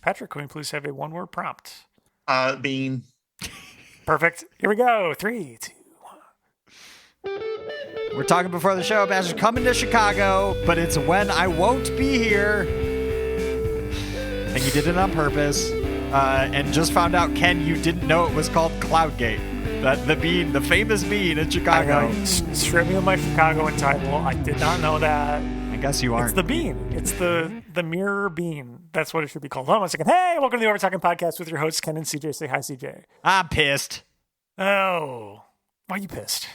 Patrick, can we please have a one-word prompt? Bean. Perfect. Here we go. 3, 2, 1. We're talking before the show about coming to Chicago, but it's when I won't be here. I think you did it on purpose. And just found out, Ken, you didn't know it was called Cloudgate. That the bean, the famous bean in Chicago. Strip me of my Chicagoan title. I did not know that. I guess you aren't. It's the bean. It's the mirror bean. That's what it should be called. Hold on 1 second. Hey, welcome to the Overtalking Podcast with your hosts, Ken and CJ. Say hi, CJ. I'm pissed. Oh. Why are you pissed?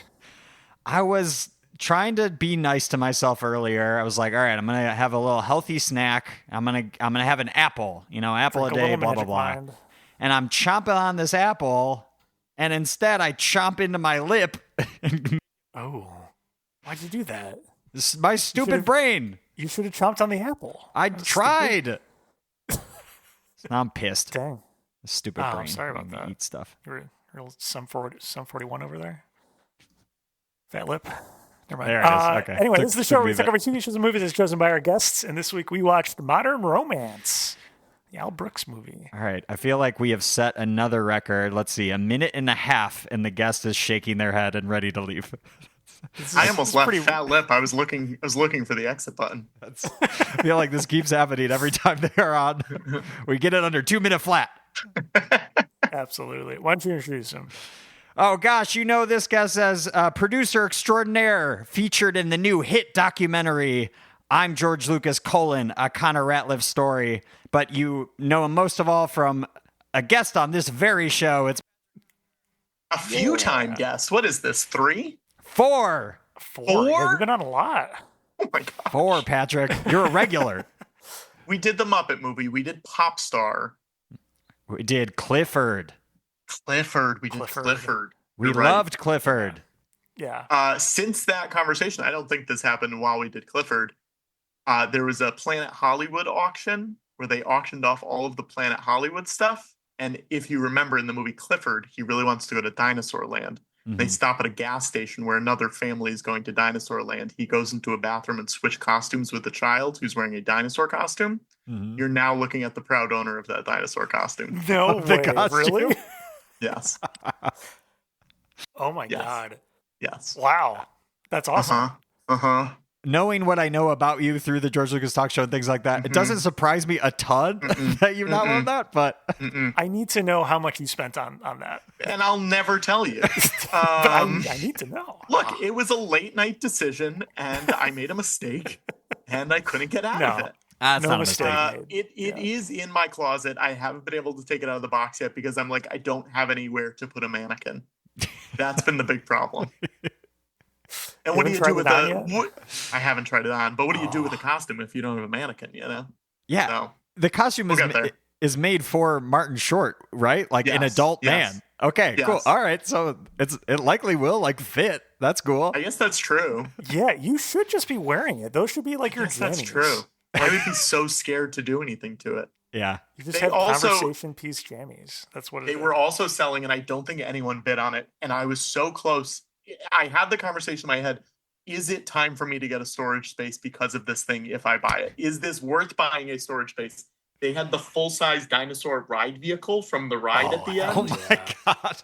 I was trying to be nice to myself earlier. I was like, all right, I'm going to have a little healthy snack. I'm going to have an apple, apple a day, blah, blah, blah. And I'm chomping on this apple, and instead I chomp into my lip. Oh. Why'd you do that? This is my stupid brain. You should have chomped on the apple. I tried. Now I'm pissed. Dang. Stupid brain. I'm sorry about that. Eat stuff. You're some 41 over there. Fat lip. Never mind. There it is. Okay. Anyway, this is the show where we talk about TV shows and movies as chosen by our guests. And this week we watched Modern Romance, the Al Brooks movie. All right. I feel like we have set another record. Let's see, 1.5 minutes, and the guest is shaking their head and ready to leave. I almost left fat lip. I was looking for the exit button. I feel like this keeps happening every time they are on. We get it under 2 minute flat. Absolutely. Why don't you introduce him? Oh, gosh, this guest as producer extraordinaire featured in the new hit documentary, I'm George Lucas, a Connor Ratliff story. But you know him most of all from a guest on this very show. It's a few-time guest. What is this, 3? 4. 4? Yeah, we've been on a lot. Oh, my God. 4, Patrick. You're a regular. We did the Muppet movie. We did Popstar. We did Clifford. We did Clifford. We loved Clifford. Yeah. Since that conversation, I don't think this happened while we did Clifford. There was a Planet Hollywood auction where they auctioned off all of the Planet Hollywood stuff. And if you remember in the movie Clifford, he really wants to go to Dinosaur Land. Mm-hmm. They stop at a gas station where another family is going to Dinosaur Land. He goes into a bathroom and switch costumes with the child who's wearing a dinosaur costume. Mm-hmm. You're now looking at the proud owner of that dinosaur costume. No way, really? Yes. Oh my God. Yes. Wow. That's awesome. Knowing what I know about you through the George Lucas talk show and things like that, It doesn't surprise me a ton that you've not loved that, but I need to know how much you spent on that. And I'll never tell you. But I need to know. Look, it was a late night decision and I made a mistake and I couldn't get out of it. That's no mistake. It is in my closet. I haven't been able to take it out of the box yet because I'm like, I don't have anywhere to put a mannequin. That's been the big problem. And what do you do with I haven't tried it on, but what do you do with a costume if you don't have a mannequin, Yeah. So, the costume is made for Martin Short, right? Like an adult man. Okay, cool. All right. So it likely will fit. That's cool. I guess that's true. Yeah, you should just be wearing it. Those should be like your jammies. That's true. I would be so scared to do anything to it. Yeah. You just have conversation piece jammies. That's what it is. They were also selling, and I don't think anyone bid on it. And I was so close. I had the conversation in my head. Is it time for me to get a storage space because of this thing if I buy it? Is this worth buying a storage space? They had the full-size dinosaur ride vehicle from the ride at the end. Oh, my God.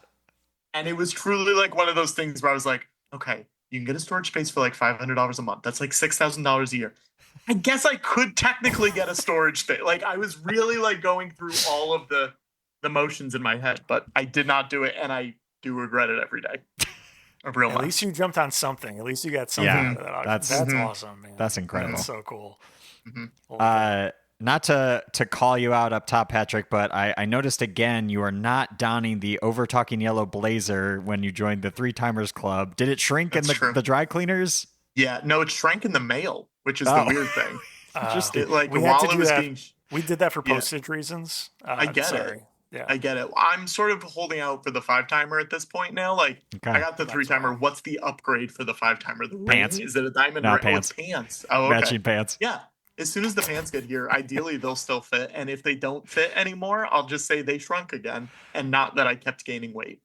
And it was truly like one of those things where I was like, okay, you can get a storage space for like $500 a month. That's like $6,000 a year. I guess I could technically get a storage space. Like I was really like going through all of the motions in my head, but I did not do it, and I do regret it every day. At least you jumped on something. At least you got something out of that. That's awesome, man. That's incredible. That's so cool. Mm-hmm. Not to call you out up top, Patrick, but I noticed again you are not donning the Overtalking yellow blazer when you joined the Three Timers Club. Did it shrink in the dry cleaners? Yeah, no, it shrank in the mail, which is the weird thing. We did that for postage reasons. I get it. Yeah, I get it. I'm sort of holding out for the 5-timer at this point now. Like, I got the 3-timer. What's the upgrade for the 5-timer? The pants. Ring? Is it a diamond ring? Pants. Oh, it's pants. Oh, okay. Matching pants. Yeah. As soon as the pants get here, ideally they'll still fit. And if they don't fit anymore, I'll just say they shrunk again, and not that I kept gaining weight.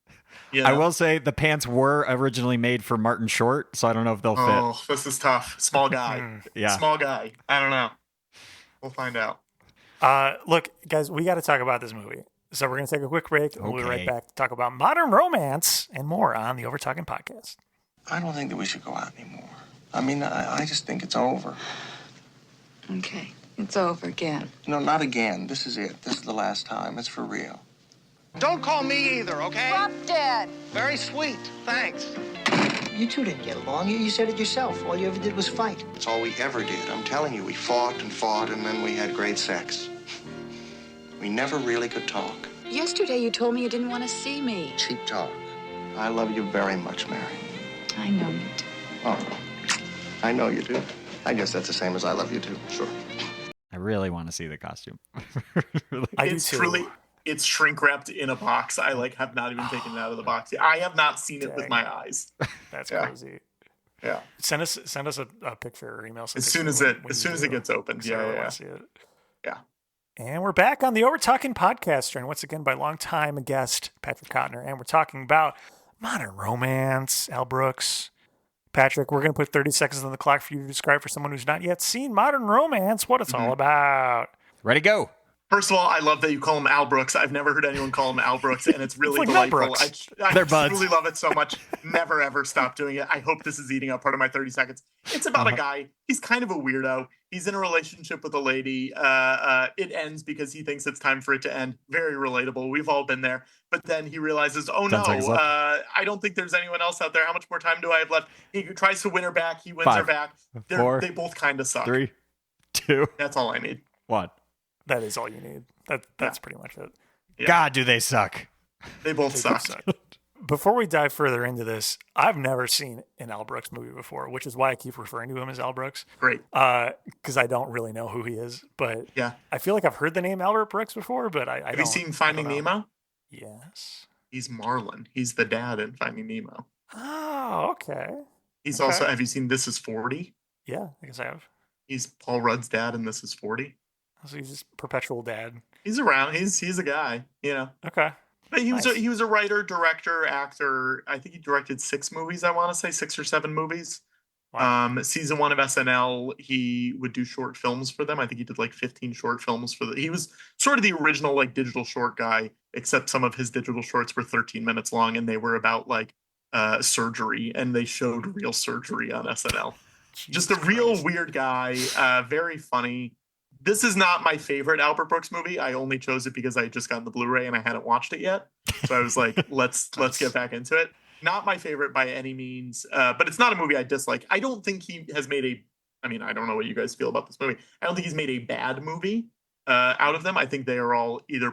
I will say the pants were originally made for Martin Short, so I don't know if they'll fit. Oh, this is tough. Small guy. Yeah. Small guy. I don't know. We'll find out. Look, guys, we got to talk about this movie. So we're going to take a quick break, and we'll be right Okay. back to talk about modern romance and more on the Overtalking Podcast. I don't think that we should go out anymore. I mean, I just think it's over. Okay, it's over again. No, not again. This is it. This is the last time. It's for real. Don't call me either, okay? Stop, Dad. Very sweet. Thanks. You two didn't get along. You said it yourself. All you ever did was fight. It's all we ever did. I'm telling you, we fought, and then we had great sex. We never really could talk. Yesterday you told me you didn't want to see me. Cheap talk. I love you very much, Mary. I know you do. Oh, I know you do. I guess that's the same as I love you too. Sure. I really want to see the costume. Really. I do It's too. truly, it's shrink wrapped in a box. I have not even taken it out of the box yet. I have not seen it with Dang. my eyes. That's Yeah. crazy. Yeah. Send us a picture or email us a As picture soon as when it you do. gets opened. So I Yeah, wanna yeah. see it. Yeah. And we're back on the Overtalking Podcast, joined once again by longtime guest Patrick Cotnoir, and we're talking about modern romance. Al Brooks. Patrick, we're going to put 30 seconds on the clock for you to describe for someone who's not yet seen modern romance what it's all about. Ready, go. First of all, I love that you call him Al Brooks. I've never heard anyone call him Al Brooks, and it's really It's like Mel delightful. Brooks. I They're buds. truly love it so much. Never, ever stop doing it. I hope this is eating up part of my 30 seconds. It's about a guy. He's kind of a weirdo. He's in a relationship with a lady. It ends because he thinks it's time for it to end. Very relatable. We've all been there. But then he realizes, oh 10 no, seconds left. I don't think there's anyone else out there. How much more time do I have left? He tries to win her back. He wins 5, her back. 4, They both kind of suck. 3, 2, That's all I need. 1. That is all you need. That's pretty much it. Yeah. God, do they suck. They both They suck. suck. Before we dive further into this, I've never seen an Al Brooks movie before, which is why I keep referring to him as Al Brooks, Great. because I don't really know who he is. But Yeah. I feel like I've heard the name Albert Brooks before, but I Have don't. you seen Finding I don't know. Nemo? Yes. He's Marlin. He's the dad in Finding Nemo. Oh, okay. He's Okay. also, have you seen This Is 40? Yeah, I guess I have. He's Paul Rudd's dad in This Is 40. So he's just perpetual dad. He's around. He's a guy, you know. Okay. But he was Nice. he was a writer, director, actor. I think he directed 6 movies, I want to say 6 or 7 movies. Wow. Season 1 of SNL, he would do short films for them. I think he did like 15 short films for he was sort of the original like digital short guy, except some of his digital shorts were 13 minutes long and they were about like surgery, and they showed real surgery on SNL. Just a Jesus real Christ. weird guy, very funny. This is not my favorite Albert Brooks movie. I only chose it because I had just gotten the Blu-ray and I hadn't watched it yet. So I was like, let's get back into it. Not my favorite by any means, but it's not a movie I dislike. I don't think he has made I don't know what you guys feel about this movie. I don't think he's made a bad movie out of them. I think they are all either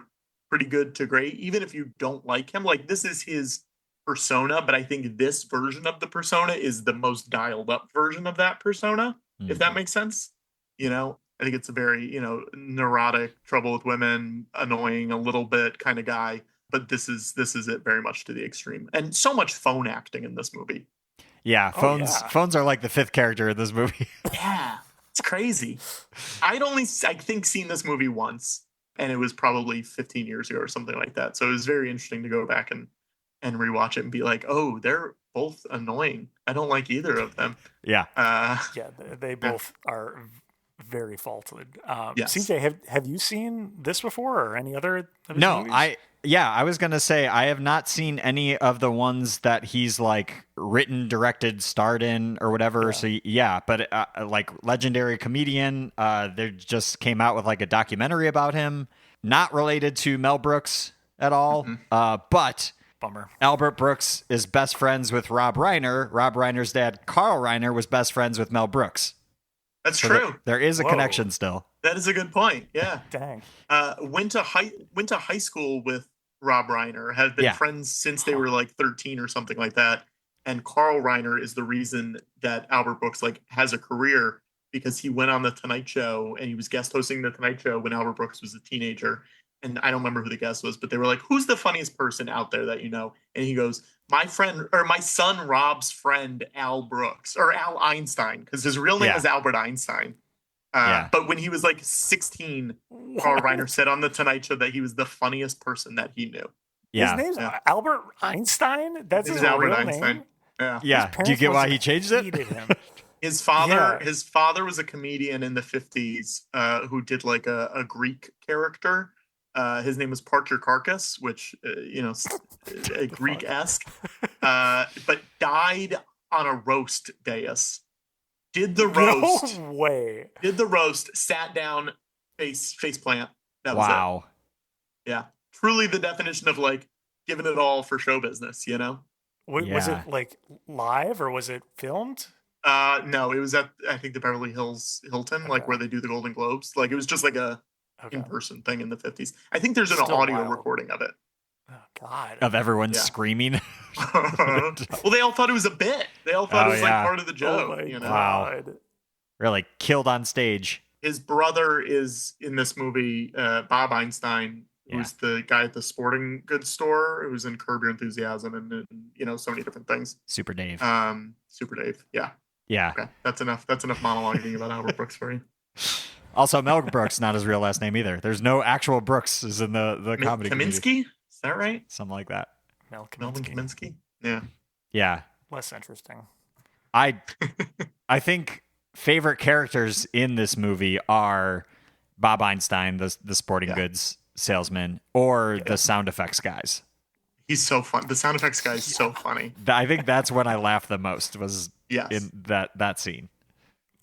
pretty good to great, even if you don't like him. Like, this is his persona, but I think this version of the persona is the most dialed up version of that persona, if that makes sense. You know, I think it's a very, neurotic, trouble with women, annoying a little bit kind of guy. But this is it very much to the extreme. And so much phone acting in this movie. Yeah, Oh, yeah. phones are like the 5th character in this movie. Yeah, it's crazy. I think, seen this movie once, and it was probably 15 years ago or something like that. So it was very interesting to go back and rewatch it and be like, oh, they're both annoying. I don't like either of them. Yeah. Yeah, they both are very faulted. Yes. CJ, have you seen this before or any other of his No, movies? I was going to say I have not seen any of the ones that he's like written, directed, starred in or whatever. Yeah. So yeah, but like legendary comedian, they just came out with like a documentary about him, not related to Mel Brooks at all. But Bummer. Albert Brooks is best friends with Rob Reiner. Rob Reiner's dad, Carl Reiner, was best friends with Mel Brooks. That's So true. there is a Whoa. connection still. That is a good point. Yeah. Dang. Went to high school with Rob Reiner, have been Yeah. friends since they were like 13 or something like that. And Carl Reiner is the reason that Albert Brooks like has a career, because he went on the Tonight Show and he was guest hosting the Tonight Show when Albert Brooks was a teenager. And I don't remember who the guest was, but they were like, who's the funniest person out there that you know? And he goes, my son Rob's friend, Al Brooks, or Al Einstein, because his real name Yeah. is Albert Einstein. Yeah. But when he was like 16, Carl Reiner said on the Tonight Show that he was the funniest person that he knew. Yeah. His name's Yeah. Albert Einstein? That's His his Albert real Einstein. name? Yeah. Yeah. His Do you parents get why must he have changed it? hated him. His father, Yeah. his father was a comedian in the 50s who did like a Greek character. His name was Parcher Carcass, which a Greek-esque, but died on a roast dais. Did the roast? No way. Did the roast? Sat down, face plant. That was Wow. it. Yeah, truly the definition of like giving it all for show business. Was Yeah. it like live or was it filmed? No, it was at I think the Beverly Hills Hilton, like Okay. where they do the Golden Globes. Like it was just like a Okay. in-person thing in the 50s. I think there's an Still audio wild. recording of it. Oh God. Of everyone Yeah. screaming. Well, they all thought it was a bit. They all thought Oh, it was yeah. like part of the joke. Oh my Wow. God. Really killed on stage. His brother is in this movie, Bob Einstein, who's the guy at the sporting goods store, who's in Curb Your Enthusiasm and so many different things. Super Dave. Super Dave. Yeah. Yeah. Okay. That's enough monologuing about Albert Brooks for you. Also, Mel Brooks, not his real last name either. There's no actual Brooks is in the comedy community. Kaminsky? Is that right? Something like that. Melvin Kaminsky? Yeah. Yeah. Less interesting. I think favorite characters in this movie are Bob Einstein, the sporting goods salesman, or the sound effects guys. He's so fun. The sound effects guy is so funny. I think that's when I laughed the most was Yes. in that scene.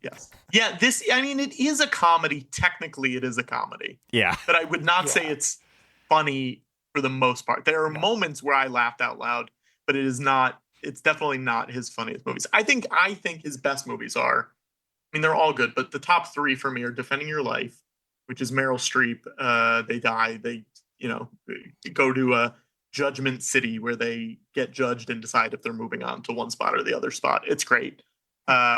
Yes. Yeah, it is a comedy. Technically, it is a comedy. Yeah. But I would not say it's funny for the most part. There are moments where I laughed out loud, but it's definitely not his funniest movies. I think his best movies are, they're all good, but the top three for me are Defending Your Life, which is Meryl Streep. They die. They go to a Judgment City where they get judged and decide if they're moving on to one spot or the other spot. It's great.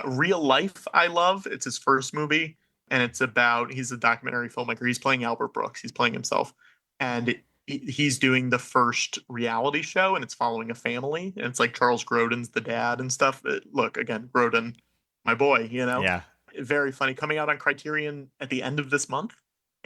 Real Life, I love. It's his first movie, and it's about, he's a documentary filmmaker. He's playing Albert Brooks. He's playing himself, and he's doing the first reality show, and it's following a family, and it's like Charles Grodin's the dad and stuff. Look, again, Grodin, my boy, Yeah. very funny. Coming out on Criterion at the end of this month.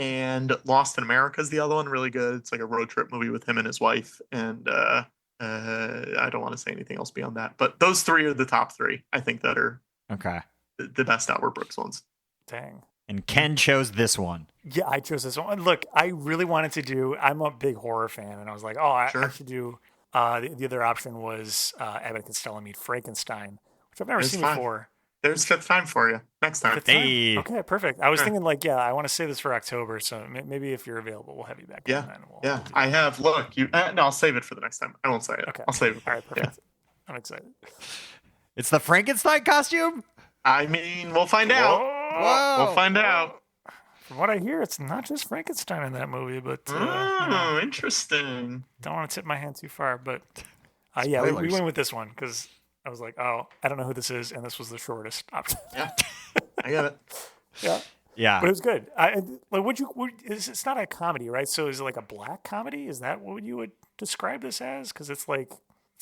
And Lost in America is the other one, really good. It's like a road trip movie with him and his wife. And I don't want to say anything else beyond that. But those three are the top three, I think, that are Okay. the best Albert Brooks ones. Dang. And Ken chose this one. Yeah, I chose this one. Look, I really wanted to do. I'm a big horror fan, and I was like, oh, I should do. The other option was Abbott and Costello Meet Frankenstein, which I've never seen before. There's fifth time for you next time. Hey. Okay, perfect. I was thinking I want to save this for October, so maybe if you're available, we'll have you back. Yeah, on then. yeah. I have. Look, no, I'll save it for the next time. I won't say it. Okay, I'll save it. All right, perfect. I'm excited. It's the Frankenstein costume? We'll find out. Whoa. We'll find out. From what I hear, it's not just Frankenstein in that movie, but Interesting. don't want to tip my hand too far. But yeah, we went with this one because I was like, oh, I don't know who this is, and this was the shortest option. Yeah, I got it. Yeah. Yeah. But it was good. It's not a comedy, right? So is it like a black comedy? Is that what you would describe this as? Because it's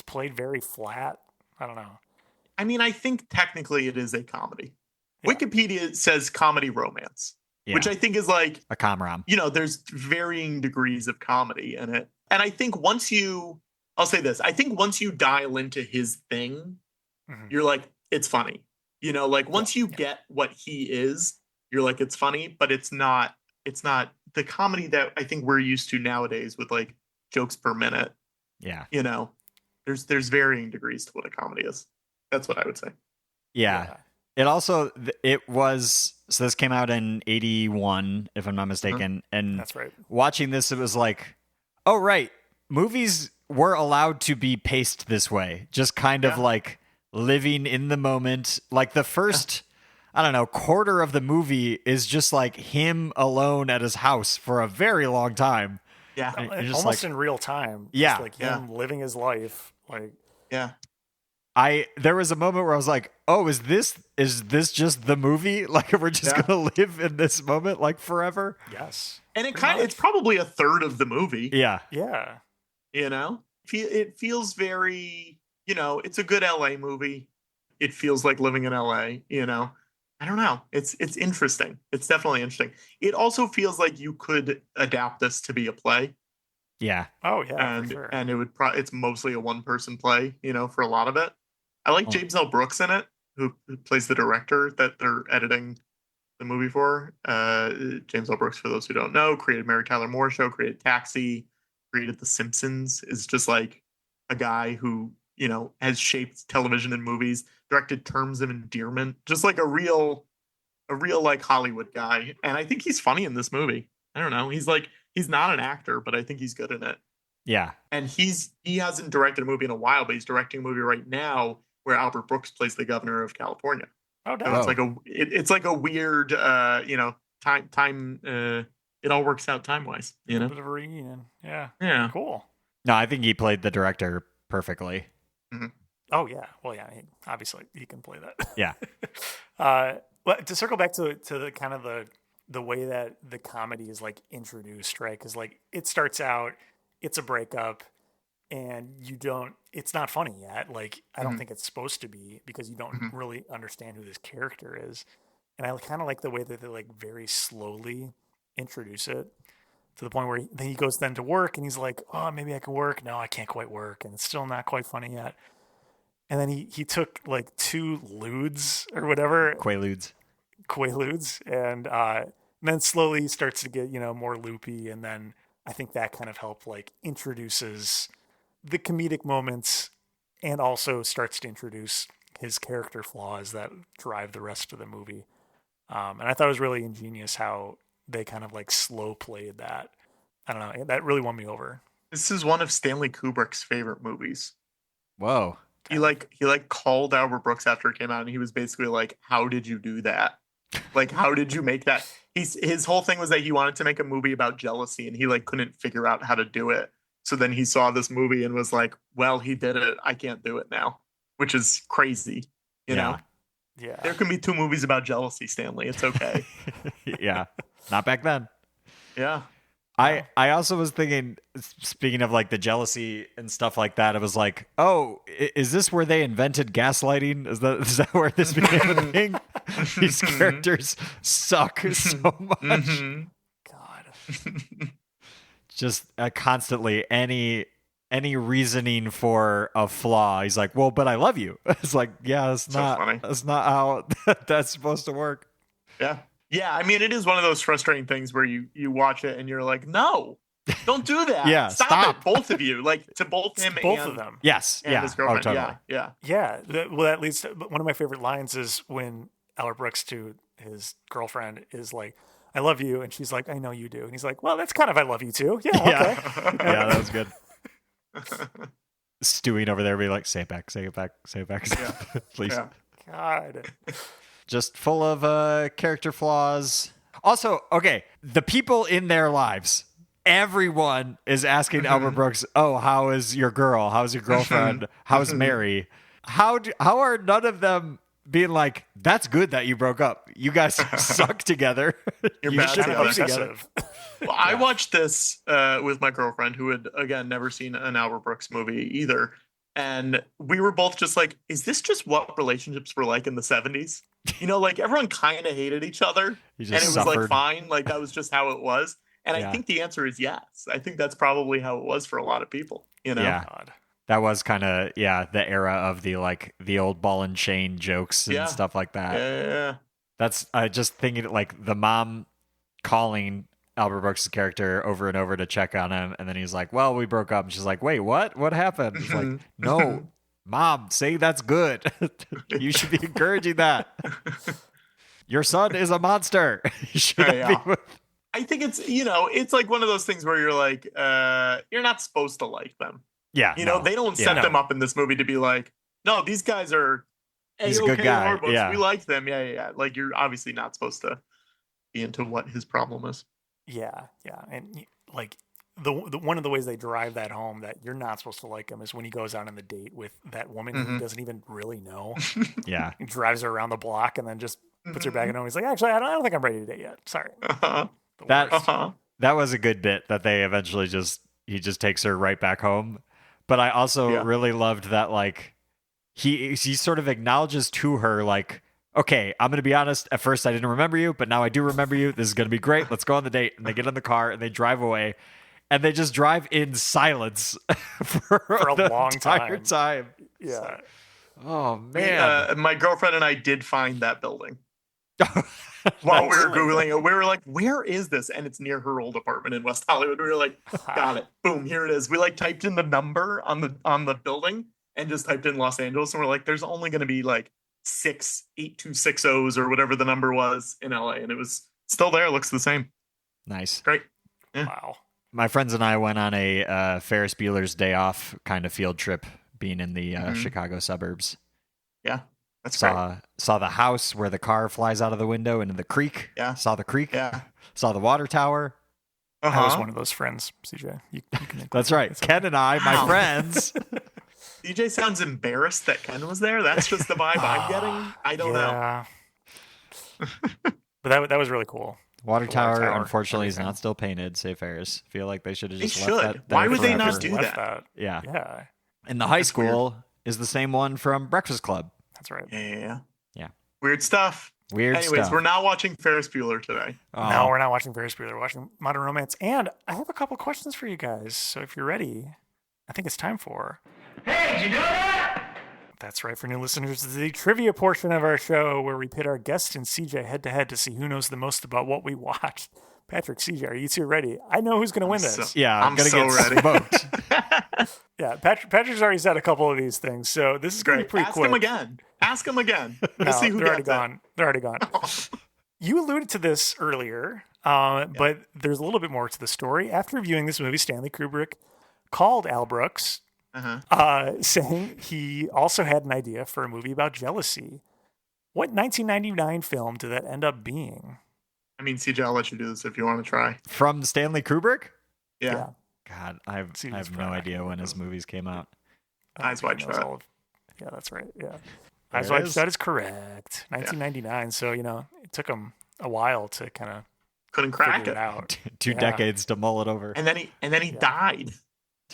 played very flat. I don't know. I think technically it is a comedy. Yeah. Wikipedia says comedy romance, which I think is like a com-rom. There's varying degrees of comedy in it. And I think I'll say this, I think once you dial into his thing, you're like, it's funny. Once you get what he is, you're like, it's funny, but it's not the comedy that I think we're used to nowadays with like jokes per minute. Yeah. There's varying degrees to what a comedy is. That's what I would say. Yeah. It also, so this came out in 1981, if I'm not mistaken. And that's right. Watching this, it was like, oh, right. Movies were allowed to be paced this way. Just kind of like living in the moment. Like the first, I don't know, quarter of the movie is just like him alone at his house for a very long time. Yeah. Almost in real time. Yeah. Just like him living his life. Like, yeah. There was a moment where I was like, oh, is this just the movie? Like, we're just going to live in this moment like forever? Yes. And it's probably a third of the movie. Yeah. Yeah. It feels very, it's a good LA movie. It feels like living in LA, I don't know. It's interesting. It's definitely interesting. It also feels like you could adapt this to be a play. Yeah. Oh yeah. And for sure. and it's mostly a one person play, for a lot of it. I like James L. Brooks in it. who plays the director that they're editing the movie for. James L. Brooks, for those who don't know, created Mary Tyler Moore Show, created Taxi, created The Simpsons. Is just like a guy who, you know, has shaped television and movies, directed Terms of Endearment, just like a real like Hollywood guy. And I think he's funny in this movie. I don't know. He's not an actor, but I think he's good in it. Yeah. And he hasn't directed a movie in a while, but he's directing a movie right now where Albert Brooks plays the governor of California. Oh, So no. it's like a weird, you know, time. It all works out time wise. You A know. bit of a reunion. Yeah. Yeah. Cool. No, I think he played the director perfectly. Oh yeah. Well, yeah. Obviously, he can play that. Yeah. But to circle back to the kind of the way that the comedy is like introduced, right? Because like it starts out, it's a breakup, and it's not funny yet. Like I don't think it's supposed to be because you don't really understand who this character is. And I kind of like the way that they like very slowly introduce it to the point where then he goes then to work and he's like, oh, maybe I can work. No, I can't quite work. And it's still not quite funny yet. And then he took like 2 ludes or whatever. Quaaludes. And then slowly he starts to get, you know, more loopy. And then I think that kind of helped like introduces the comedic moments and also starts to introduce his character flaws that drive the rest of the movie. And I thought it was really ingenious how they kind of like slow played that. I don't know. That really won me over. This is one of Stanley Kubrick's favorite movies. Whoa. He called Albert Brooks after it came out, and he was basically like, "How did you do that? Like, how did you make that?" His whole thing was that he wanted to make a movie about jealousy, and he like couldn't figure out how to do it. So then he saw this movie and was like, "Well, he did it. I can't do it now," which is crazy. You know? Yeah. There can be 2 movies about jealousy, Stanley. It's okay. Yeah. Not back then. Yeah. I also was thinking, speaking of like the jealousy and stuff like that, I was like, oh, is this where they invented gaslighting? Is that where this became a thing? These characters suck so much. God. Just constantly any reasoning for a flaw. He's like, well, but I love you. It's like, yeah, that's not how that's supposed to work. Yeah. Yeah, I mean, it is one of those frustrating things where you watch it and you're like, no, don't do that. Yeah, stop it, both of you. Like, to both him Both and of them. Yes. and Yeah. his girlfriend. Oh, totally. Yeah. Yeah. Well, at least one of my favorite lines is when Albert Brooks to his girlfriend is like, I love you. And she's like, I know you do. And he's like, well, that's kind of I love you too. Yeah. Okay. Yeah, that was good. Stewing over there, be like, say it back, say it back, say it back, please. Yeah. God. Just full of character flaws. Also, okay, the people in their lives, everyone is asking Albert Brooks, oh, how is your girl? How's your girlfriend? How's Mary? How are none of them being like, that's good that you broke up. You guys suck together. You're You bad should together. be together. Well, I watched this with my girlfriend, who had, again, never seen an Albert Brooks movie either. And we were both just like, is this just what relationships were like in the 70s? You know, like everyone kind of hated each other. And it was like fine. Like that was just how it was. And I think the answer is yes. I think that's probably how it was for a lot of people. You know? Yeah. God. That was kind of, the era of the old ball and chain jokes and stuff like that. Yeah. That's just thinking like the mom calling Albert Brooks' character over and over to check on him, and then he's like, well, we broke up, and she's like, wait, what happened? He's like, no, Mom, say that's good. You should be encouraging that. Your son is a monster. You shouldn't be with... I think it's like one of those things where you're like, you're not supposed to like them. Yeah. They don't set them up in this movie to be like, no, these guys are he's a good guy. Yeah. We like them. Yeah. Like, you're obviously not supposed to be into what his problem is. Yeah. And like the one of the ways they drive that home that you're not supposed to like him is when he goes out on the date with that woman who he doesn't even really know. Yeah. He drives her around the block and then just puts her back at home. He's like, actually, I don't think I'm ready to date yet. Sorry. That was a good bit that they eventually he just takes her right back home. But I also really loved that, like, he sort of acknowledges to her, like, okay, I'm going to be honest. At first, I didn't remember you, but now I do remember you. This is going to be great. Let's go on the date. And they get in the car and they drive away. And they just drive in silence for a the long entire time. Yeah. Oh man. My girlfriend and I did find that building while we were Googling it. We were like, where is this? And it's near her old apartment in West Hollywood. We were like, got it. Boom, here it is. We like typed in the number on the building and just typed in Los Angeles. And we're like, there's only going to be like 6 8260s or whatever the number was in LA. And it was still there. It looks the same. Nice. Great. Yeah. Wow. My friends and I went on a Ferris Bueller's Day Off kind of field trip, being in the Chicago suburbs. Yeah, that's great. Saw the house where the car flies out of the window into the creek. Yeah. Saw the creek. Yeah. Saw the water tower. I was one of those friends, CJ. You can That's right. Ken and I, my friends. CJ sounds embarrassed that Ken was there. That's just the vibe I'm getting. I don't know. But that was really cool. Water tower, unfortunately, is not still painted. Say Ferris. Feel like they should have just left that. Why would they not forever. do that? Yeah. Yeah. And the high school is the same one from Breakfast Club. That's right. Yeah. Weird stuff. Anyways, we're not watching Ferris Bueller today. Oh. No, we're not watching Ferris Bueller. We're watching Modern Romance. And I have a couple questions for you guys. So if you're ready, I think it's time for... Hey, did you know that? That's right. For new listeners, this is the trivia portion of our show where we pit our guest and CJ head-to-head to see who knows the most about what we watched. Patrick, CJ, are you two ready? I know who's going to win this. I'm going to get ready. smoked. Yeah, Patrick's already said a couple of these things, so this is going to be pretty quick. Ask him again. No, See who they're already gets gone. They're already gone. You alluded to this earlier, but there's a little bit more to the story. After viewing this movie, Stanley Kubrick called Al Brooks, saying he also had an idea for a movie about jealousy. What 1999 film did that end up being? I mean, CJ, I'll let you do this if you want to try. From Stanley Kubrick? Yeah. God, I have no idea when his movies came out. Eyes Wide Shut. Yeah, that's right. Yeah. Eyes Wide Shut is correct. 1999. So, it took him a while to kind of couldn't crack it out. Two decades to mull it over. And then he died.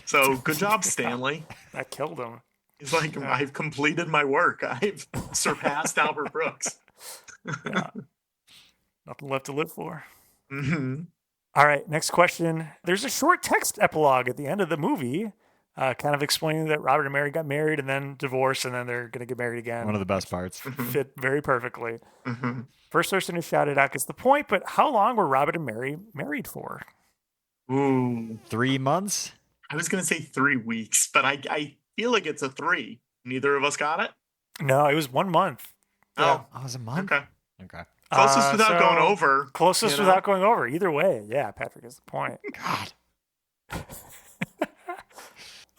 So good job, Stanley. That killed him. He's like, I've completed my work. I've surpassed Albert Brooks. Nothing left to live for. Mm-hmm. All right, next question. There's a short text epilogue at the end of the movie, kind of explaining that Robert and Mary got married and then divorced, and then they're going to get married again. One of the best parts. Fit very perfectly. First person to shout it out gets the point, but how long were Robert and Mary married for? Ooh. 3 months? I was going to say 3 weeks, but I feel like it's a 3. Neither of us got it? No, it was 1 month. Oh, it was a month? Okay. Closest without going over. Closest without going over. Either way. Yeah, Patrick is the point. God.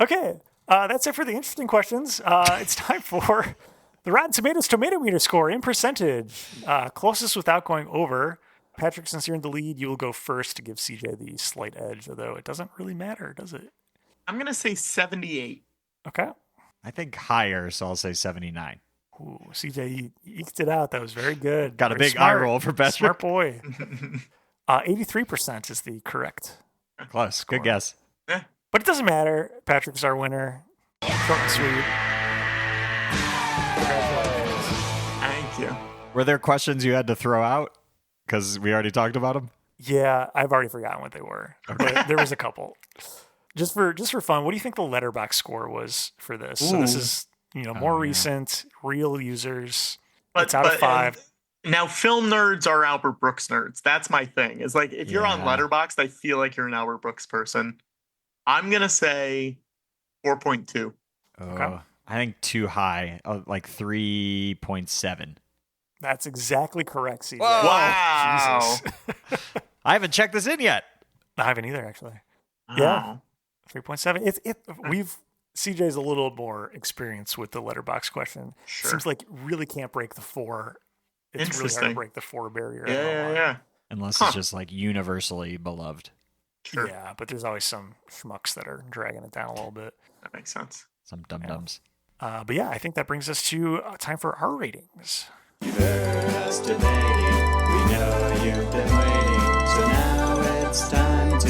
Okay. That's it for the interesting questions. It's time for the Rotten Tomatoes Tomato Meter score in percentage. Closest without going over. Patrick, since you're in the lead, you will go first to give CJ the slight edge, although it doesn't really matter, does it? I'm going to say 78. Okay. I think higher, so I'll say 79. Ooh, CJ, you eked it out. That was very good. Got a very big smart. eye roll for Patrick. Smart boy. 83% is the correct Close. score. Good guess. But it doesn't matter. Patrick's our winner. Short and sweet. Congratulations. Thank you. Were there questions you had to throw out? Because we already talked about them? Yeah, I've already forgotten what they were. But there was a couple. Just for fun, what do you think the letterbox score was for this? So this is more recent, real users. It's out of 5. Now, film nerds are Albert Brooks nerds. That's my thing. It's like if you're on Letterboxd, I feel like you're an Albert Brooks person. I'm gonna say 4.2. Okay. I think too high, like 3.7. That's exactly correct, CJ. Whoa. Wow. Jesus. I haven't checked this in yet. I haven't either, actually. Oh. Yeah, 3.7. CJ's a little more experienced with the letterbox question. Sure. Seems like really can't break the 4. It's really hard to break the 4 barrier. Yeah. Unless it's just like universally beloved. Sure. Yeah, but there's always some schmucks that are dragging it down a little bit. That makes sense. Some dum-dums. But yeah, I think that brings us to time for our ratings. You've heard us debating, we know you've been waiting, so now it's time to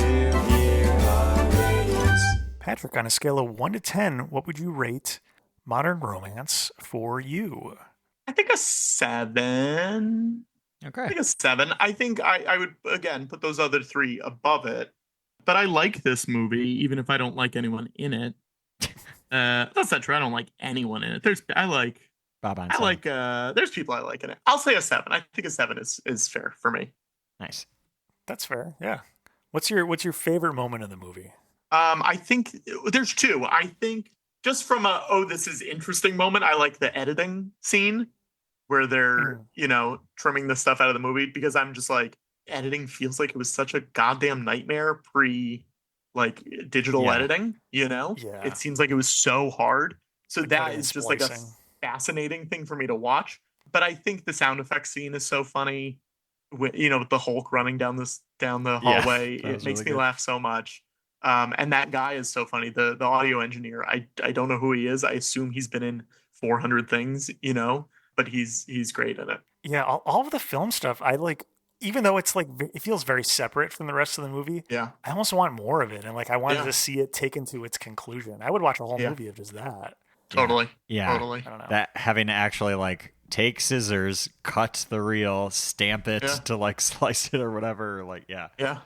hear our ratings. Patrick, on a scale of 1 to 10, what would you rate Modern Romance for you? I think a 7. Okay. I think a 7. I think I would, again, put those other 3 above it. But I like this movie, even if I don't like anyone in it. That's not true. I don't like anyone in it. There's people I like in it. I'll say a 7. I think a 7 is fair for me. Nice. That's fair. Yeah. What's your favorite moment in the movie? I think there's 2. I think just from this is interesting moment, I like the editing scene where they're, trimming the stuff out of the movie, because I'm just like, editing feels like it was such a goddamn nightmare digital editing, Yeah. It seems like it was so hard. So Like that cutting is and just like a splicing. fascinating thing for me to watch. But I think the sound effects scene is so funny. With the Hulk running down the hallway, that it was makes really me good. laugh so much. And that guy is so funny. The audio engineer, I don't know who he is. I assume he's been in 400 things, but he's great at it. Yeah, all of the film stuff, I like, even though it's like, it feels very separate from the rest of the movie. Yeah. I almost want more of it. And like, I wanted to see it taken to its conclusion. I would watch a whole movie of just that. Totally. Yeah. Totally. I don't know. That having to actually like take scissors, cut the reel, stamp it to like slice it or whatever. Like, yeah. Yeah.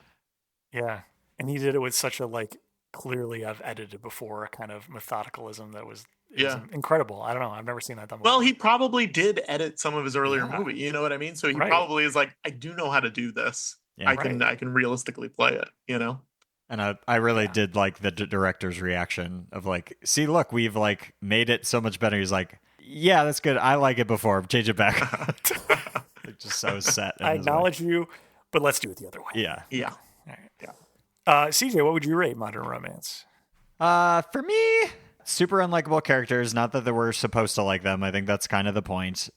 Yeah. And he did it with such a like, clearly I've edited before kind of methodicalism that was incredible. I don't know. I've never seen that done before. Well, he probably did edit some of his earlier movie. You know what I mean? So he probably is like, I do know how to do this. Yeah. I can realistically play it, And I really did like the director's reaction of like, see, look, we've like made it so much better. He's like, yeah, that's good. I like it before. Change it back. Like, just so set. I acknowledge you, but let's do it the other way. Yeah. Yeah. All right. Yeah. CJ, what would you rate Modern Romance? For me, super unlikable characters. Not that they were supposed to like them. I think that's kind of the point.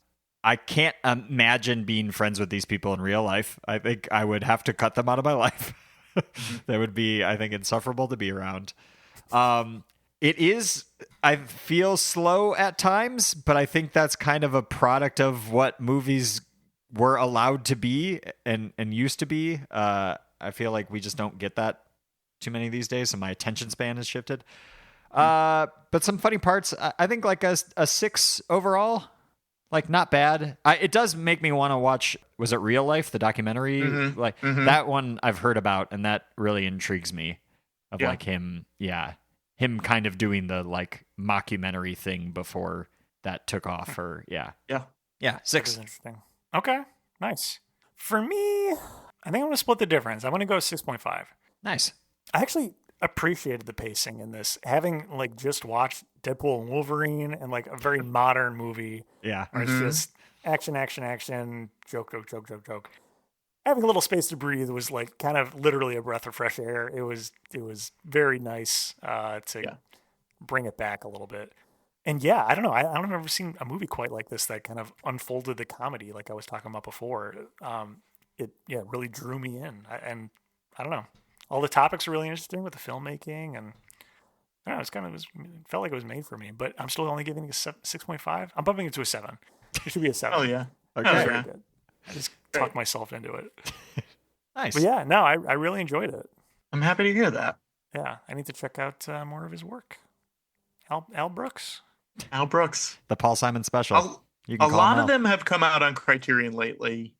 I can't imagine being friends with these people in real life. I think I would have to cut them out of my life. They would be, I think, insufferable to be around. It is, I feel slow at times, but I think that's kind of a product of what movies were allowed to be and used to be. I feel like we just don't get that too many these days, so my attention span has shifted. But some funny parts. I think like a 6 overall. Like, not bad. It does make me want to watch, was it Real Life, the documentary? That one I've heard about, and that really intrigues me. Like him kind of doing the like mockumentary thing before that took off. Or 6. That is interesting. Okay, nice. For me, I think I'm going to split the difference. I'm going to go 6.5. Nice. I actually appreciated the pacing in this. Having like just watched Deadpool and Wolverine and like a very modern movie. Yeah. Where it's just action, joke. Having a little space to breathe was like kind of literally a breath of fresh air. It was very nice to bring it back a little bit. And yeah, I don't know. I don't have ever seen a movie quite like this that kind of unfolded the comedy like I was talking about before. It really drew me in. And I don't know. All the topics are really interesting with the filmmaking, and I don't know, it felt like it was made for me. But I'm still only giving it a 6.5. I'm bumping it to a 7. It should be a 7. Oh yeah. Okay. Very good. I just talked myself into it. Nice. But yeah, no, I really enjoyed it. I'm happy to hear that. Yeah, I need to check out more of his work. Al Brooks. Al Brooks. The Paul Simon special. A lot of them have come out on Criterion lately.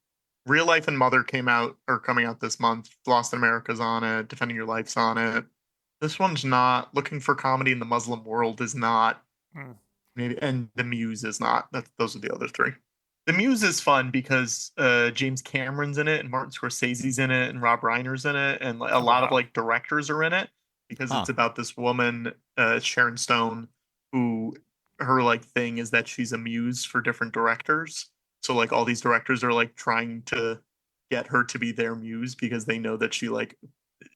Real Life and Mother are coming out this month. Lost in America's on it. Defending Your Life's on it. This one's not. Looking for Comedy in the Muslim World is not. Maybe, and The Muse is not. Those are the other 3. The Muse is fun because James Cameron's in it, and Martin Scorsese's in it, and Rob Reiner's in it, and a lot of like directors are in it because it's about this woman, Sharon Stone, who her like thing is that she's a muse for different directors. So like all these directors are like trying to get her to be their muse because they know that she like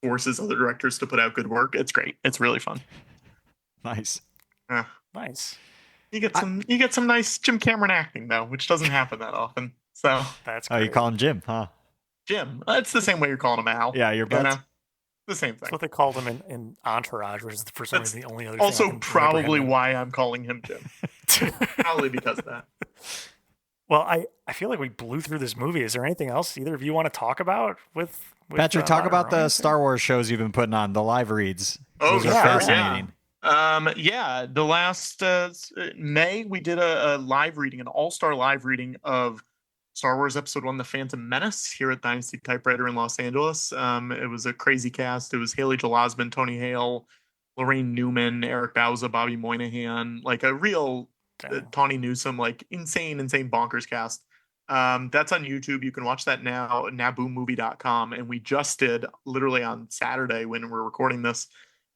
forces other directors to put out good work. It's great. It's really fun. Nice. Nice. You get some nice Jim Cameron acting though, which doesn't happen that often. So that's great. Oh, you call him Jim, huh? Jim. It's the same way you're calling him Al. Yeah, you're both. The same thing. That's what they called him in Entourage, which is for some reason the only other also thing I can probably remember him in. why I'm calling him Jim. Probably because of that. Well, I feel like we blew through this movie. Is there anything else either of you want to talk about with Patrick, talk Modern about the Romance? Star Wars shows you've been putting on, the live reads. Oh, Those are yeah, fascinating. The last May we did a live reading, an all-star live reading of Star Wars Episode 1, The Phantom Menace, here at Dynasty Typewriter in Los Angeles. It was a crazy cast. It was Haley Joel Osment, Tony Hale, Lorraine Newman, Eric Bauza, Bobby Moynihan, like a real Tawny Newsome, like insane bonkers cast. That's on YouTube. You can watch that now, naboomovie.com. And we just did, literally on Saturday when we're recording this,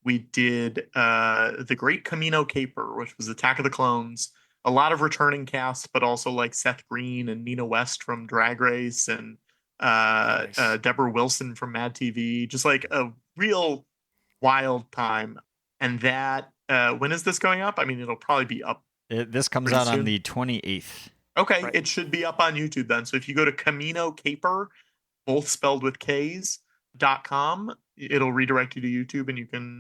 we did The Great Camino Caper, which was Attack of the Clones. A lot of returning casts, but also like Seth Green and Nina West from Drag Race and Deborah Wilson from Mad TV. Just like a real wild time. And that, when is this going up? I mean, it'll probably be up. This comes out on the 28th. Okay, Right. It should be up on YouTube then. So if you go to Camino Caper, both spelled with K's.com, it'll redirect you to YouTube and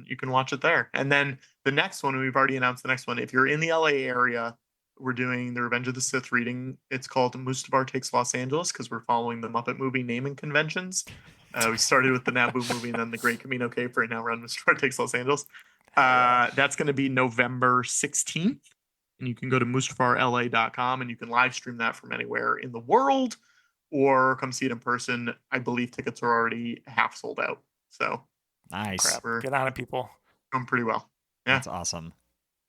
you can watch it there. And then the next one, we've already announced the next one. If you're in the LA area, we're doing the Revenge of the Sith reading. It's called Mustafar Takes Los Angeles because we're following the Muppet movie naming conventions. We started with the Naboo movie and then the Great Camino Caper, and now we're on Mustafar Takes Los Angeles. That's going to be November 16th. And you can go to mustafarla.com and you can live stream that from anywhere in the world or come see it in person. I believe tickets are already half sold out. So Nice. Get on it, people. Going pretty well. Yeah. That's awesome.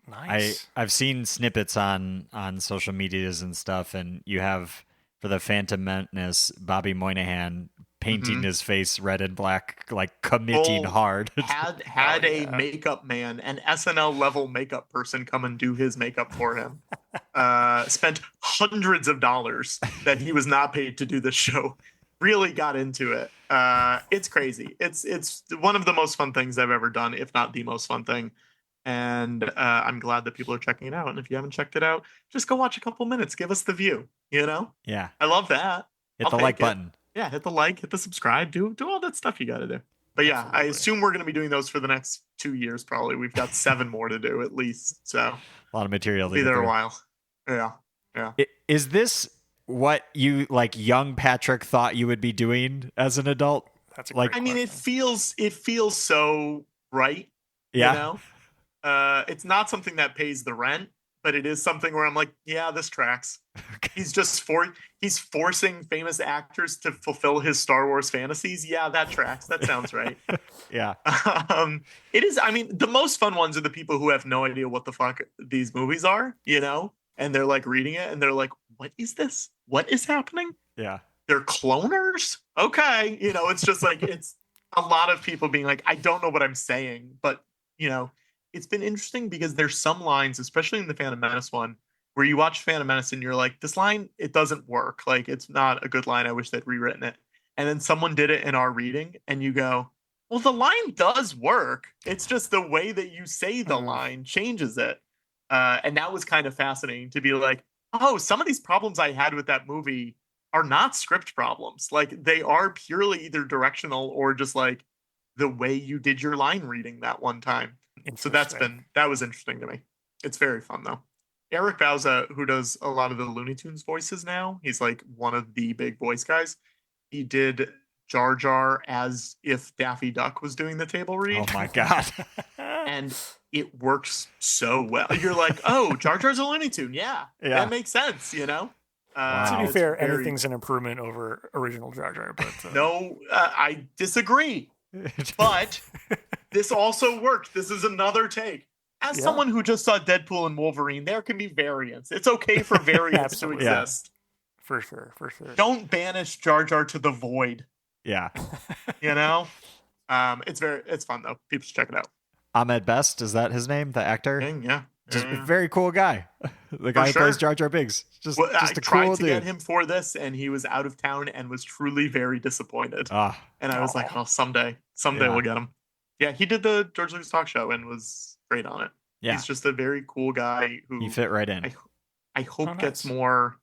Nice. I've seen snippets on social medias and stuff, and you have, for the Phantom Menace, Bobby Moynihan painting his face red and black, like committing hard. Had a makeup man, an SNL level makeup person come and do his makeup for him. Spent hundreds of dollars that he was not paid to do this show. Really got into it. It's crazy. It's one of the most fun things I've ever done, if not the most fun thing. And I'm glad that people are checking it out. And if you haven't checked it out, just go watch a couple minutes. Give us the view. You know? Yeah. I love that. Hit the like button. Yeah, hit the like, hit the subscribe, do all that stuff you got to do. But yeah, I assume we're going to be doing those for the next 2 years. Probably we've got 7 more to do at least. So a lot of material. Be there a while. Yeah. Is this what you, like, young Patrick thought you would be doing as an adult? That's a like. great I mean, question. it feels so right. Yeah. You know, it's not something that pays the rent, but it is something where I'm like, yeah, this tracks. Okay. He's forcing famous actors to fulfill his Star Wars fantasies. Yeah, that tracks. That sounds right. Yeah. It is. I mean, the most fun ones are the people who have no idea what the fuck these movies are, you know, and they're like reading it and they're like, what is this? What is happening? Yeah. They're cloners. Okay. You know, it's just like, it's a lot of people being like, I don't know what I'm saying, but you know, it's been interesting because there's some lines, especially in the Phantom Menace one, where you watch Phantom Menace and you're like, this line, it doesn't work. Like, it's not a good line. I wish they'd rewritten it. And then someone did it in our reading and you go, well, the line does work. It's just the way that you say the line changes it. And that was kind of fascinating to be like, oh, some of these problems I had with that movie are not script problems. Like, they are purely either directional or just like the way you did your line reading that one time. So that was interesting to me. It's very fun though. Eric Bauza, who does a lot of the Looney Tunes voices now, he's like one of the big voice guys. He did Jar Jar as if Daffy Duck was doing the table read. Oh my God. And it works so well. You're like, oh, Jar Jar's a Looney Tune. Yeah. That makes sense, you know? To be fair, anything's an improvement over original Jar Jar. But no, I disagree. But this also worked. This is another take. As someone who just saw Deadpool and Wolverine, there can be variance. It's okay for variance to exist. For sure. Don't banish Jar Jar to the void. Yeah. You know? It's fun though. People should check it out. Ahmed Best, is that his name? The actor? Yeah. Just a very cool guy. The guy who plays Jar Jar Binks. Just a I cool tried to dude. get him for this, and he was out of town and was truly very disappointed. And I was like, oh, someday we'll get him. Yeah, he did the George Lucas talk show and was great on it. Yeah. He's just a very cool guy who he fit right in. I hope gets more,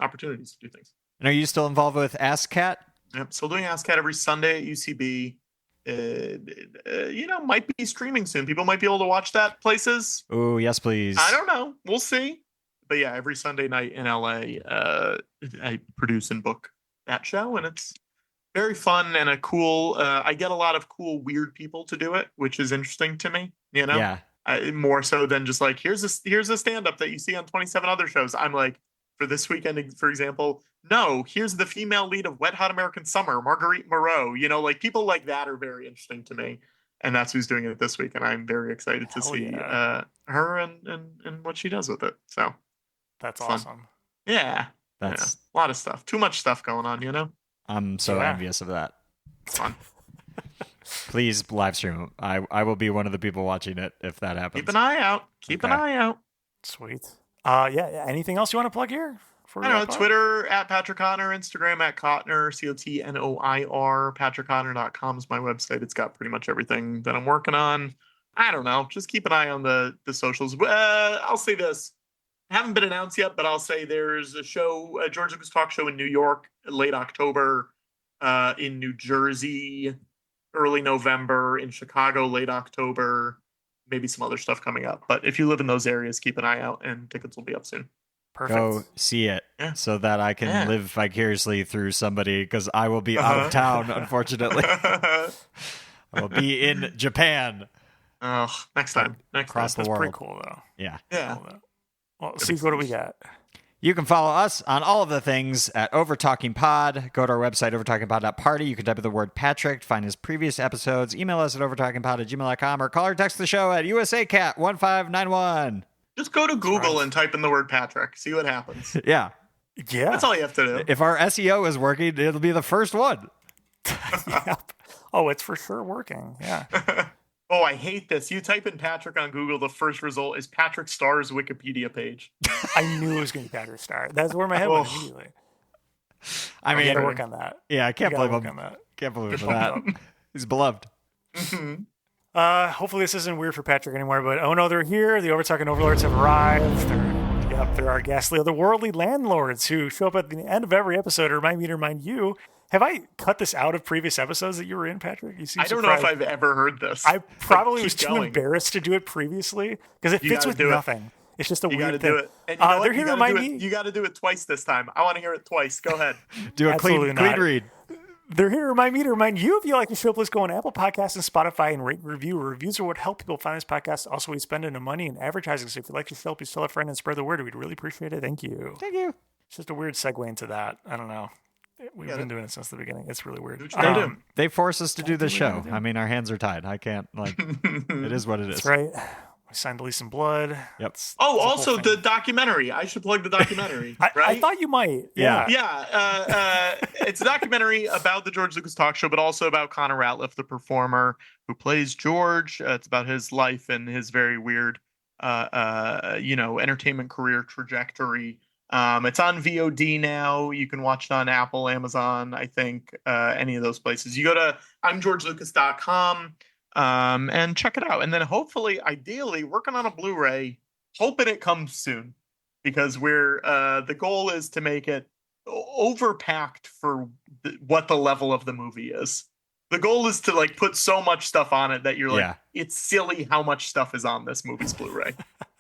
opportunities to do things. And are you still involved with ASSSCAT? Yep, still doing ASSSSCAT every Sunday at UCB. Might be streaming soon. People might be able to watch that places. Oh, yes, please. I don't know. We'll see. But yeah, every Sunday night in LA, I produce and book that show, and it's very fun and a cool. I get a lot of cool, weird people to do it, which is interesting to me. You know, yeah. More so than just like here's a stand-up that you see on 27 other shows. I'm like, for this weekend, for example, no, here's the female lead of Wet Hot American Summer, Marguerite Moreau. You know, like people like that are very interesting to me. and that's who's doing it this week. And I'm very excited to Hell see yeah. her and what she does with it. So That's fun. awesome. Yeah, That's a lot of stuff. Too much stuff going on, you know. I'm so Yeah. envious of that. It's fun. Please live stream. I will be one of the people watching it if that happens. Keep an eye out. Keep an Okay. eye out. Sweet. Yeah. Anything else you want to plug here? I don't know, Twitter at Patrick Cotnoir, Instagram at Cotnoir, Cotnoir. PatrickCotnoir.com is my website. It's got pretty much everything that I'm working on. I don't know. Just keep an eye on the socials. I'll say this. Haven't been announced yet, but I'll say there's a show, a George Lucas talk show in New York, late October, in New Jersey, early November, in Chicago, late October, maybe some other stuff coming up. But if you live in those areas, keep an eye out and tickets will be up soon. Perfect. Go see it Yeah. so that I can Yeah. live vicariously through somebody because I will be out of town, unfortunately. I will be in Japan. Oh, next time. Across the That's world. pretty cool, though. Yeah. Yeah. Cool, though. Well, Steve, what do we got? You can follow us on all of the things at Overtalking Pod. Go to our website, overtalkingpod.party. You can type in the word Patrick, find his previous episodes, email us at overtalkingpod@gmail.com, or call or text the show at USACAT 1591. Just go to Google and type in the word Patrick. See what happens. Yeah. Yeah. That's all you have to do. If our SEO is working, it'll be the first one. Yep. Oh, it's for sure working. Yeah. Oh, I hate this. You type in Patrick on Google, the first result is Patrick Starr's Wikipedia page. I knew it was going to be Patrick Star. That's where my head went Oh. immediately. I You mean, got to work on that. yeah, I can't You gotta blame work him. on that. Can't believe Good that. thumbs up. He's beloved. Mhm. Hopefully this isn't weird for Patrick anymore, but oh no, they're here. The Overtalking Overlords have arrived. They're our ghastly otherworldly landlords who show up at the end of every episode to remind me to remind you. Have I cut this out of previous episodes that you were in, Patrick? You seem I don't know if surprised. I've ever heard this. I probably Keep was too going. embarrassed to do it previously because it You fits gotta with do it. nothing. It's just a You got to weird do thing. it. And you know what? they're You here to gotta remind do me. it. You got to do it twice this time. I want to hear it twice. Go ahead. Do a clean Absolutely not. read. They're here to remind me to remind you if you like the show, please go on Apple Podcasts and Spotify and rate and review. Reviews are what help people find this podcast. Also, we spend no money in advertising. So if you like the show, please tell a friend and spread the word. We'd really appreciate it. Thank you. Thank you. It's just a weird segue into that. I don't know. We've Yeah, been doing it since the beginning. It's really weird. Do what you gotta do. They force us to do this do what I show. do. I mean, our hands are tied. I can't, it is what it is. That's right. We signed to leave some blood. Yep. Oh, It's a whole also thing. the documentary. I should plug the documentary, right? I thought you might. Yeah. Yeah, it's a documentary about the George Lucas talk show, but also about Connor Ratliff, the performer who plays George. It's about his life and his very weird, entertainment career trajectory. It's on VOD now. You can watch it on Apple, Amazon, I think, any of those places. You go to I'mGeorgeLucas.com and check it out. And then hopefully, ideally, working on a Blu-ray, hoping it comes soon. Because the goal is to make it overpacked for what the level of the movie is. The goal is to put so much stuff on it that you're like, Yeah. it's silly how much stuff is on this movie's Blu-ray.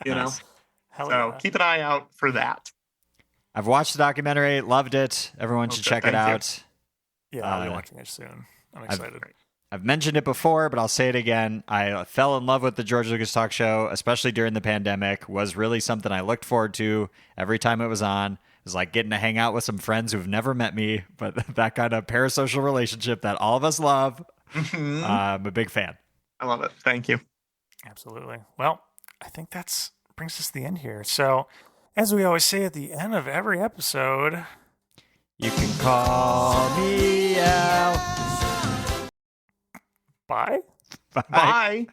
You know? Hell So yeah. keep an eye out for that. I've watched the documentary, loved it. Everyone should Okay, check it thank you. out. Yeah, I'll be Uh, watching it soon. I'm excited. I've mentioned it before, but I'll say it again. I fell in love with the George Lucas talk show, especially during the pandemic. Was really something I looked forward to every time it was on. It was like getting to hang out with some friends who've never met me, but that kind of parasocial relationship that all of us love. Mhm. I'm a big fan. I love it. Thank you. Absolutely. Well, I think that's brings us to the end here. So, as we always say at the end of every episode, You can call me out. bye. Bye.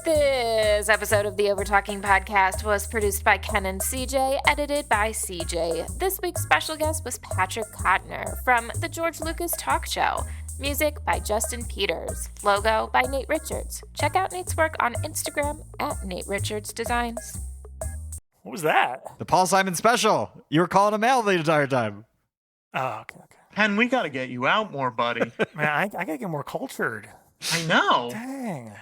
This episode of the Overtalking Podcast was produced by Ken and CJ, edited by CJ. This week's special guest was Patrick Cotnoir from the George Lucas Talk Show. Music by Justin Peters. Logo by Nate Richards. Check out Nate's work on Instagram at Nate Richards Designs. What was that? The Paul Simon special. You were calling him Al the entire time. Oh, okay. Ken, we got to get you out more, buddy. Man, I gotta get more cultured. I know. Dang.